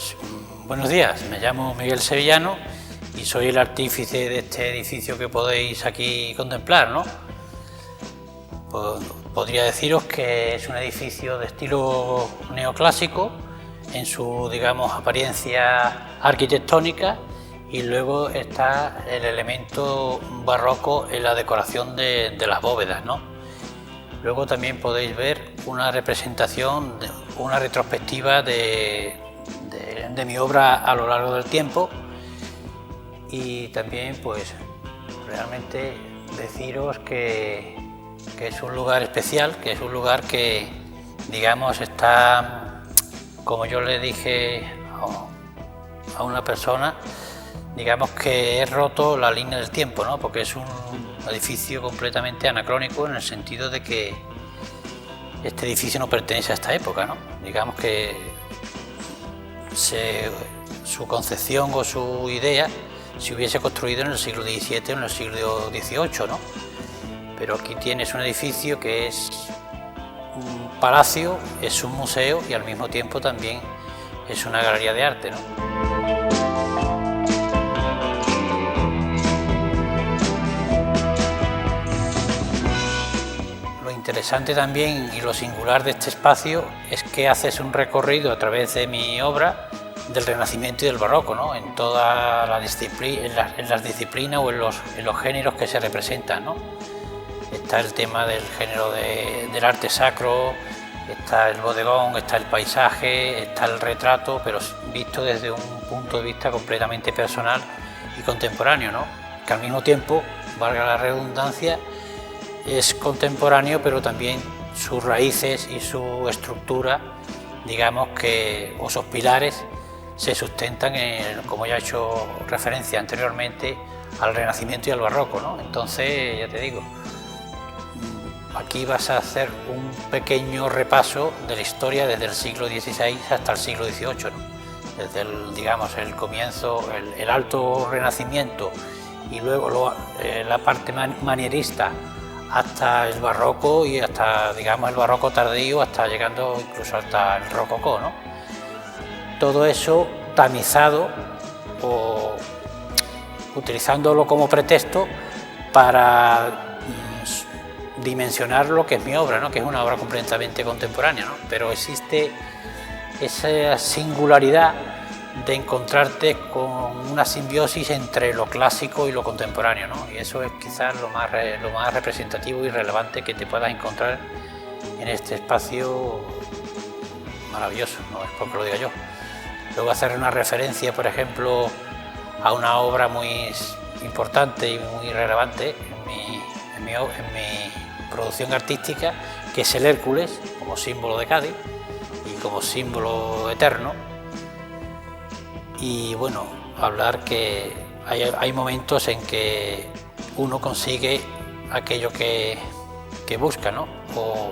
Pues buenos días, me llamo Miguel Sevillano y soy el artífice de este edificio que podéis aquí contemplar, ¿no? Pues, podría deciros que es un edificio de estilo neoclásico en su, digamos, apariencia arquitectónica, y luego está el elemento barroco en la decoración de las bóvedas, ¿no? Luego también podéis ver una representación, una retrospectiva de mi obra a lo largo del tiempo, y también pues realmente deciros que es un lugar especial, que es un lugar que, digamos, está, como yo le dije a una persona, digamos que he roto la línea del tiempo, ¿no? Porque es un edificio completamente anacrónico, en el sentido de que este edificio no pertenece a esta época, ¿no? Digamos que su concepción o su idea se hubiese construido en el siglo XVII o en el siglo XVIII, ¿no? Pero aquí tienes un edificio que es un palacio, es un museo y al mismo tiempo también es una galería de arte, ¿no? Lo interesante también y lo singular de este espacio es que haces un recorrido a través de mi obra del Renacimiento y del Barroco, ¿no? En toda la disciplina, en las disciplinas o en los géneros que se representan, ¿no? Está el tema del género del arte sacro, está el bodegón, está el paisaje, está el retrato, pero visto desde un punto de vista completamente personal y contemporáneo, ¿no? Que al mismo tiempo, valga la redundancia, es contemporáneo, pero también sus raíces y su estructura, digamos que, o sus pilares, se sustentan en, como ya he hecho referencia anteriormente, al Renacimiento y al Barroco, ¿no? Entonces, ya te digo, aquí vas a hacer un pequeño repaso de la historia desde el siglo XVI hasta el siglo XVIII, ¿no? Desde el, digamos, el comienzo, el alto Renacimiento, y luego la parte manierista, hasta el barroco y hasta, digamos, el barroco tardío, hasta llegando incluso hasta el rococó, ¿no? Todo eso tamizado o utilizándolo como pretexto para dimensionar lo que es mi obra, ¿no? Que es una obra completamente contemporánea, ¿no? Pero existe esa singularidad de encontrarte con una simbiosis entre lo clásico y lo contemporáneo, ¿no? Y eso es quizás lo más representativo y relevante que te puedas encontrar en este espacio maravilloso, no es porque lo diga yo. Luego hacer una referencia, por ejemplo, a una obra muy importante y muy relevante en mi producción artística, que es el Hércules, como símbolo de Cádiz y como símbolo eterno. Y bueno, hablar que hay momentos en que uno consigue aquello que busca, ¿no? O,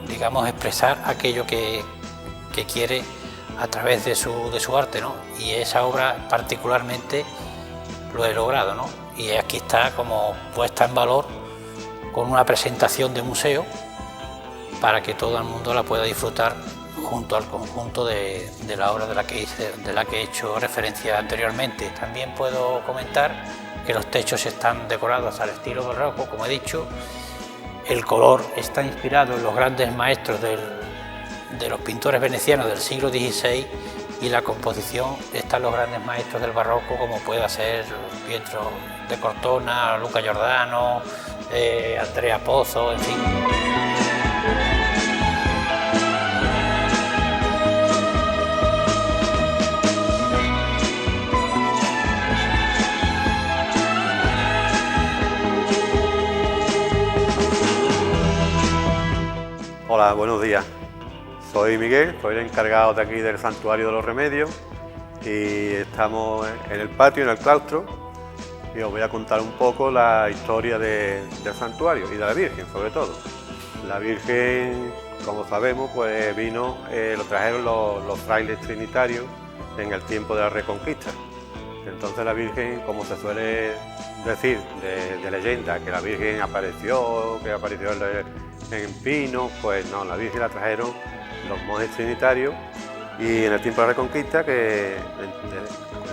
digamos, expresar aquello que quiere a través de su arte, ¿no? Y esa obra particularmente lo he logrado, ¿no? Y aquí está como puesta en valor con una presentación de museo para que todo el mundo la pueda disfrutar junto al conjunto de la obra de la que he hecho referencia anteriormente. También puedo comentar que los techos están decorados al estilo barroco, como he dicho. El color está inspirado en los grandes maestros de los pintores venecianos del siglo XVI, y la composición están los grandes maestros del barroco, como pueda ser Pietro de Cortona, Luca Giordano, Andrea Pozzo, en fin. Hola, buenos días. Soy Miguel, soy el encargado de aquí del Santuario de los Remedios, y estamos en el patio, en el claustro, y os voy a contar un poco la historia del santuario y de la Virgen, sobre todo. La Virgen, como sabemos, pues vino, lo trajeron los frailes trinitarios en el tiempo de la Reconquista. Entonces la Virgen, como se suele decir de leyenda, que la Virgen apareció en Pino, pues no, la Virgen la trajeron los monjes trinitarios, Y en el tiempo de la Reconquista, que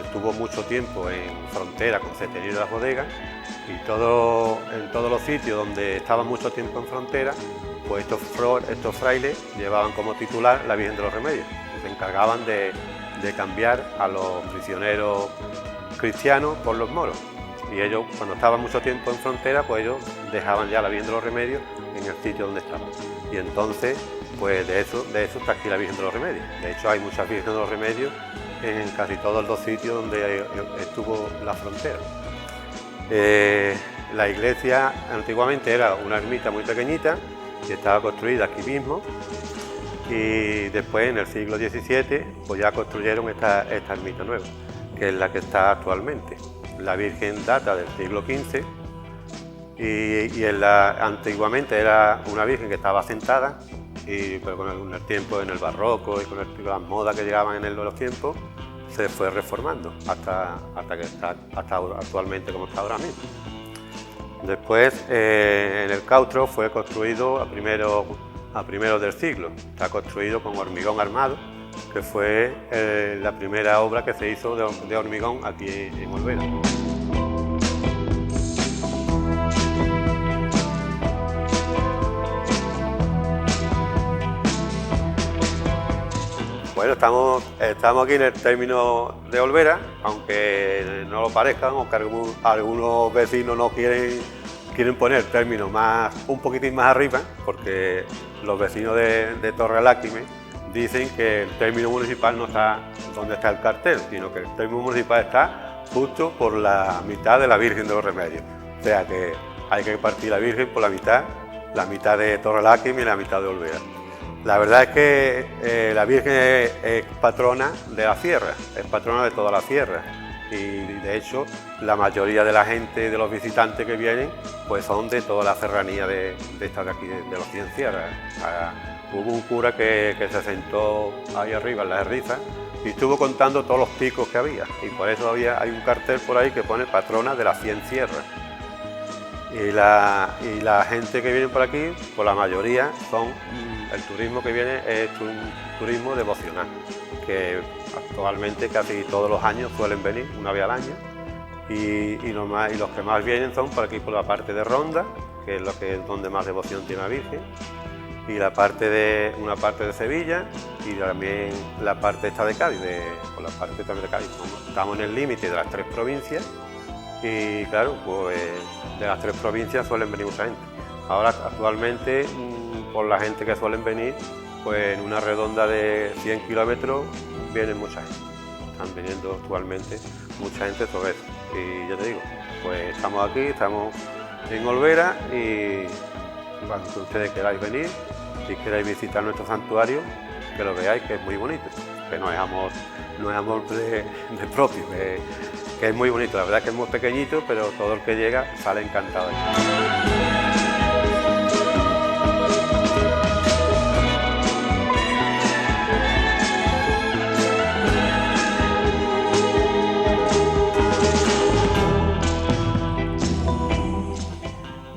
estuvo mucho tiempo en frontera con Ceterío de las Bodegas, y en todos los sitios donde estaban mucho tiempo en frontera, pues estos frailes llevaban como titular la Virgen de los Remedios, y se encargaban de cambiar a los prisioneros cristianos por los moros. Y ellos, cuando estaban mucho tiempo en frontera, pues ellos dejaban ya la Virgen de los Remedios en el sitio donde estaban. Y entonces, pues de eso está aquí la Virgen de los Remedios. De hecho, hay muchas Virgenes de los Remedios en casi todos los sitios donde estuvo la frontera. La iglesia antiguamente era una ermita muy pequeñita y estaba construida aquí mismo. Y después, en el siglo XVII, pues ya construyeron esta ermita nueva, que es la que está actualmente. La Virgen data del siglo XV y antiguamente era una Virgen que estaba sentada, pero con el tiempo, en el barroco y con las modas que llegaban en los tiempos, se fue reformando hasta actualmente como está ahora mismo. Después, en el claustro fue construido a primeros del siglo. Está construido con hormigón armado, que fue la primera obra que se hizo de hormigón aquí en Olvera. Bueno, estamos aquí en el término de Olvera, aunque no lo parezcan, o que algunos vecinos no quieren poner términos un poquitín más arriba, porque los vecinos de Torreláquime dicen que el término municipal no está donde está el cartel, sino que el término municipal está justo por la mitad de la Virgen de los Remedios. O sea que hay que partir la Virgen por la mitad de Torreláquime y la mitad de Olvera. La verdad es que la Virgen es patrona de la sierra, es patrona de toda la sierra. Y de hecho la mayoría de la gente, de los visitantes que vienen, pues son de toda la serranía de esta de aquí, de los 100 sierras. Hubo un cura que se sentó ahí arriba en las Herrizas y estuvo contando todos los picos que había, y por eso hay un cartel por ahí que pone patrona de las 100 sierras. Y la gente que viene por aquí, por la mayoría, el turismo que viene es un turismo devocional, que actualmente casi todos los años suelen venir, una vez al año, y los que más vienen son por aquí, por la parte de Ronda, que es donde más devoción tiene la Virgen, y una parte de Sevilla, y también la parte esta de Cádiz, por la parte también de Cádiz. Estamos en el límite de las 3 provincias, y claro, pues de las 3 provincias suelen venir mucha gente. Ahora actualmente, por la gente que suelen venir, pues en una redonda de 100 kilómetros vienen mucha gente. Están viniendo actualmente mucha gente sobre eso. Y yo te digo, pues estamos aquí, estamos en Olvera, y cuando ustedes queráis venir, si queráis visitar nuestro santuario, que lo veáis, que es muy bonito, que no es amor de propio, que es muy bonito. La verdad es que es muy pequeñito, pero todo el que llega sale encantado.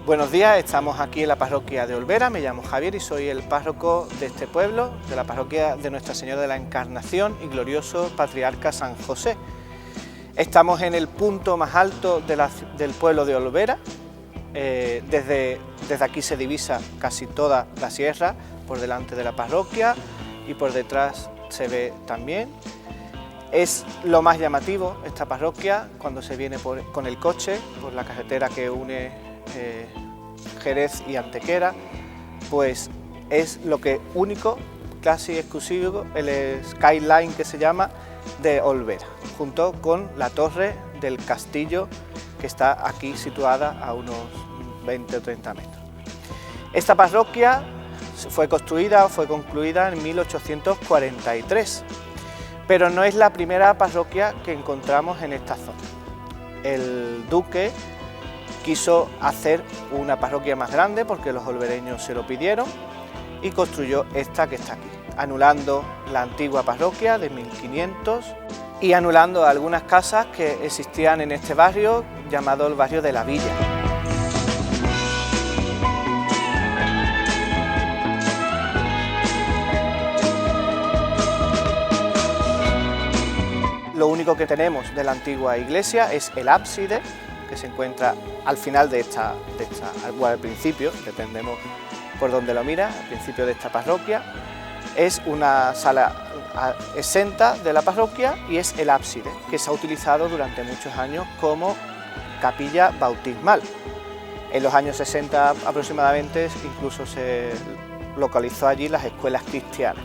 Buenos días, estamos aquí en la parroquia de Olvera. Me llamo Javier y soy el párroco de este pueblo, de la parroquia de Nuestra Señora de la Encarnación y Glorioso Patriarca San José. Estamos en el punto más alto del pueblo de Olvera. Desde aquí se divisa casi toda la sierra, por delante de la parroquia, y por detrás se ve también. Es lo más llamativo esta parroquia cuando se viene con el coche, por la carretera que une Jerez y Antequera, pues es lo que único, casi exclusivo, el skyline que se llama de Olvera, junto con la torre del castillo que está aquí situada a unos 20 o 30 metros. Esta parroquia fue concluida en 1843, pero no es la primera parroquia que encontramos en esta zona. El duque quiso hacer una parroquia más grande porque los olvereños se lo pidieron y construyó esta que está aquí, anulando la antigua parroquia de 1500 y anulando algunas casas que existían en este barrio llamado el barrio de la Villa. lo único que tenemos de la antigua iglesia es el ábside, que se encuentra al final al principio, dependemos por donde lo mira, al principio de esta parroquia. Es una sala exenta de la parroquia y es el ábside, que se ha utilizado durante muchos años como capilla bautismal. En los años 60 aproximadamente incluso se localizó allí las escuelas cristianas,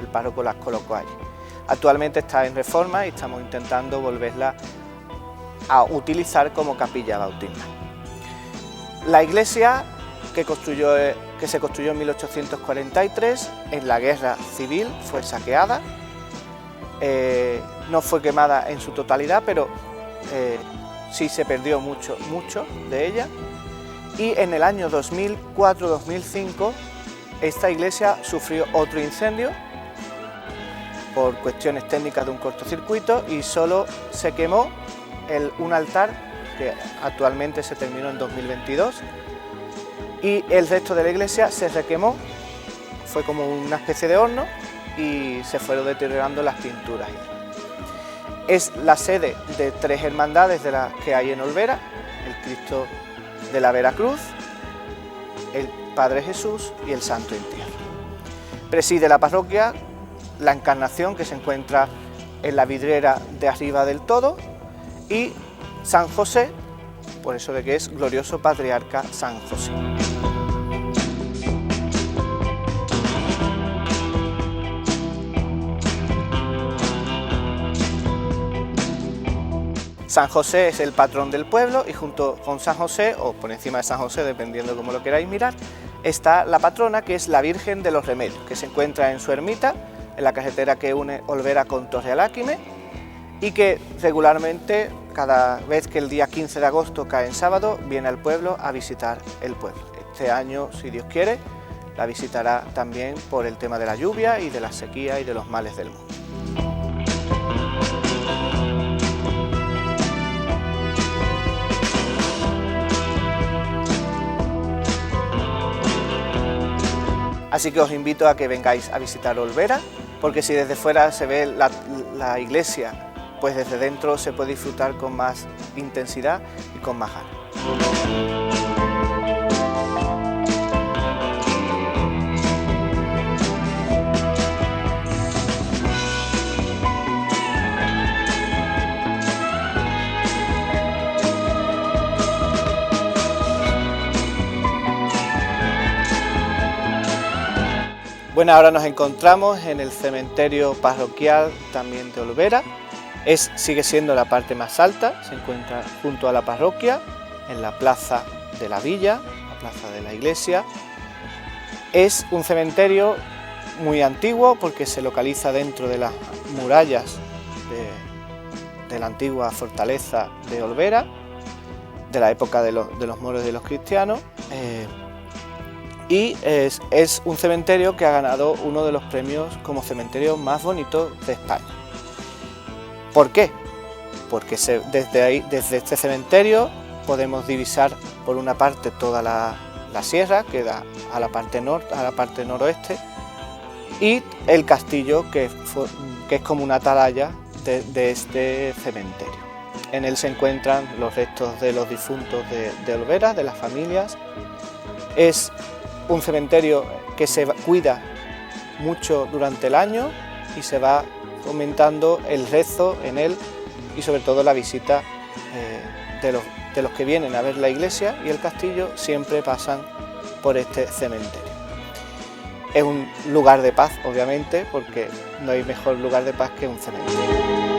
el párroco las colocó allí. Actualmente está en reforma y estamos intentando volverla a utilizar como capilla bautismal. La iglesia que se construyó en 1843, en la guerra civil fue saqueada, no fue quemada en su totalidad, pero sí se perdió mucho de ella, y en el año 2004-2005 esta iglesia sufrió otro incendio por cuestiones técnicas de un cortocircuito y solo se quemó un altar que actualmente se terminó en 2022 y el resto de la iglesia se requemó, fue como una especie de horno y se fueron deteriorando las pinturas. Es la sede de 3 hermandades de las que hay en Olvera: el Cristo de la Veracruz, el Padre Jesús y el Santo Entierro. Preside la parroquia la Encarnación, que se encuentra en la vidriera de arriba del todo, y San José, por eso de que es glorioso patriarca San José. San José es el patrón del pueblo y junto con San José, o por encima de San José, dependiendo cómo lo queráis mirar, está la patrona, que es la Virgen de los Remedios, que se encuentra en su ermita, en la carretera que une Olvera con Torrealáquime, y que regularmente, cada vez que el día 15 de agosto cae en sábado, viene al pueblo a visitar el pueblo. Este año, si Dios quiere, la visitará también por el tema de la lluvia y de la sequía y de los males del mundo. Así que os invito a que vengáis a visitar Olvera, porque si desde fuera se ve la iglesia, pues desde dentro se puede disfrutar con más intensidad y con más ganas. Bueno, ahora nos encontramos en el cementerio parroquial también de Olvera. Sigue siendo la parte más alta, se encuentra junto a la parroquia, en la plaza de la villa, la plaza de la iglesia. Es un cementerio muy antiguo porque se localiza dentro de las murallas de la antigua fortaleza de Olvera, de la época de los moros y de los cristianos. Y es un cementerio que ha ganado uno de los premios como cementerio más bonito de España. ¿Por qué? Porque desde este cementerio podemos divisar por una parte toda la sierra que da a la parte noroeste, y el castillo que es como una atalaya de este cementerio. En él se encuentran los restos de los difuntos de Olvera, de las familias. Es un cementerio que se cuida mucho durante el año y se va fomentando el rezo en él y sobre todo la visita de los que vienen a ver la iglesia y el castillo siempre pasan por este cementerio. Es un lugar de paz, obviamente, porque no hay mejor lugar de paz que un cementerio.